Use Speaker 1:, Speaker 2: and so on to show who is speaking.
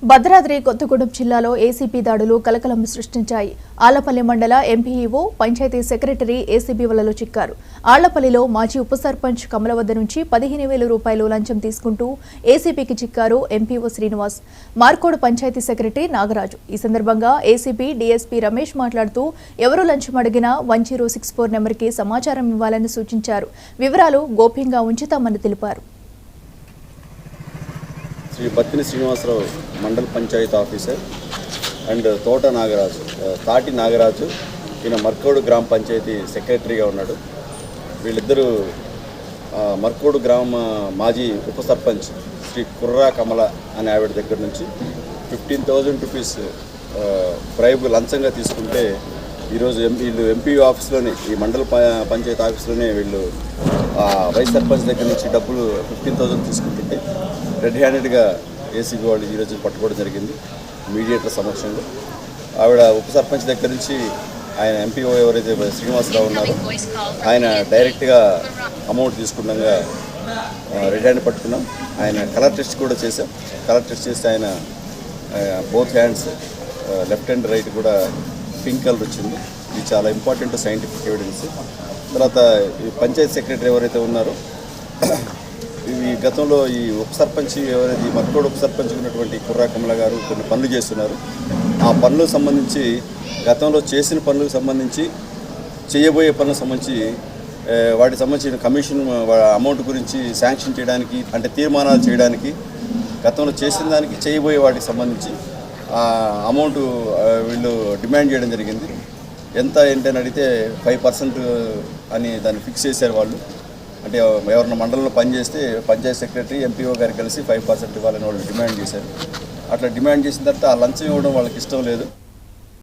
Speaker 1: భద్రాద్రి కొత్తగూడెం జిల్లాలో ఏసీబీ దాడులు కలకలం సృష్టించాయి. ఆళ్లపల్లి మండల ఎంపీఈఓ, పంచాయతీ సెక్రటరీ ఏసీబీ వలలో చిక్కారు. ఆళ్లపల్లిలో మాజీ ఉప సర్పంచ్ కమల వద్ద నుంచి 15,000 రూపాయలు లంచం తీసుకుంటూ ఏసీబీకి చిక్కారు ఎంపీఓ శ్రీనివాస్, మార్కోడు పంచాయతీ సెక్రటరీ నాగరాజు. ఈ సందర్భంగా ఏసీబీ డీఎస్పీ రమేష్ మాట్లాడుతూ ఎవరు లంచం అడిగినా 1064 నెంబర్కి సమాచారం ఇవ్వాలని సూచించారు. వివరాలు గోప్యంగా ఉంచుతామని తెలిపారు.
Speaker 2: శ్రీ బత్తిని శ్రీనివాసరావు మండల పంచాయతీ ఆఫీసర్ అండ్ తోట నాగరాజు, తాటి నాగరాజు, ఈయన మర్కోడు గ్రామ పంచాయతీ సెక్రటరీగా ఉన్నాడు. వీళ్ళిద్దరూ మర్కోడు గ్రామ మాజీ ఉప సర్పంచ్ శ్రీ కుర్రా కమల అనే ఆవిడ దగ్గర నుంచి 15,000 రూపీస్ ప్రైబ్ లంచంగా తీసుకుంటే ఈరోజు వీళ్ళు ఎంపీ ఆఫీస్లోనే, ఈ మండల పంచాయతీ ఆఫీస్లోనే వీళ్ళు వైస్ సర్పంచ్ దగ్గర నుంచి డబ్బులు 15,000 తీసుకుంటుంటే రెడ్ హ్యాండెడ్గా ఏసీబీ వాళ్ళు ఈరోజు పట్టుకోవడం జరిగింది. మీడియేటర్ సమక్షంలో ఆవిడ ఉప సర్పంచ్ దగ్గర నుంచి ఆయన ఎంపీఓ ఎవరైతే శ్రీనివాసరావు ఉన్నారో ఆయన డైరెక్ట్గా అమౌంట్ తీసుకుండగా రెడ్ హ్యాండ్ పట్టుకున్నాం. ఆయన కలర్ టెస్ట్ కూడా చేశాం. కలర్ టెస్ట్ చేస్తే ఆయన both hands, left hand right కూడా పింక్ కలర్ వచ్చింది. ఇది చాలా ఇంపార్టెంట్ సైంటిఫిక్ ఎవిడెన్స్. తర్వాత ఈ పంచాయతీ సెక్రటరీ ఎవరైతే ఉన్నారో ఈ గతంలో ఈ ఉప సర్పంచ్ ఎవరైతే మర్కోడు ఉప సర్పంచ్ ఉన్నటువంటి కుర్రా కమల గారు కొన్ని పనులు చేస్తున్నారు. ఆ పనులకు సంబంధించి, గతంలో చేసిన పనులకు సంబంధించి, చేయబోయే పనులకు సంబంధించి వాటికి సంబంధించిన కమిషన్ అమౌంట్ గురించి శాంక్షన్ చేయడానికి, అంటే తీర్మానాలు చేయడానికి, గతంలో చేసిన దానికి చేయబోయే వాటికి సంబంధించి అమౌంట్ వీళ్ళు డిమాండ్ చేయడం జరిగింది. ఎంత ఏంటని అడిగితే 5% అని దాన్ని ఫిక్స్ చేశారు వాళ్ళు. అంటే ఎవరిన మండలంలో పనిచేస్తే పంచాయతీ సెక్రటరీ ఎంపీఓ గారు కలిసి 5% ఇవ్వాలని వాళ్ళు డిమాండ్ చేశారు. అట్లా డిమాండ్ చేసిన తర్వాత ఆ లంచం ఇవ్వడం వాళ్ళకి ఇష్టం లేదు.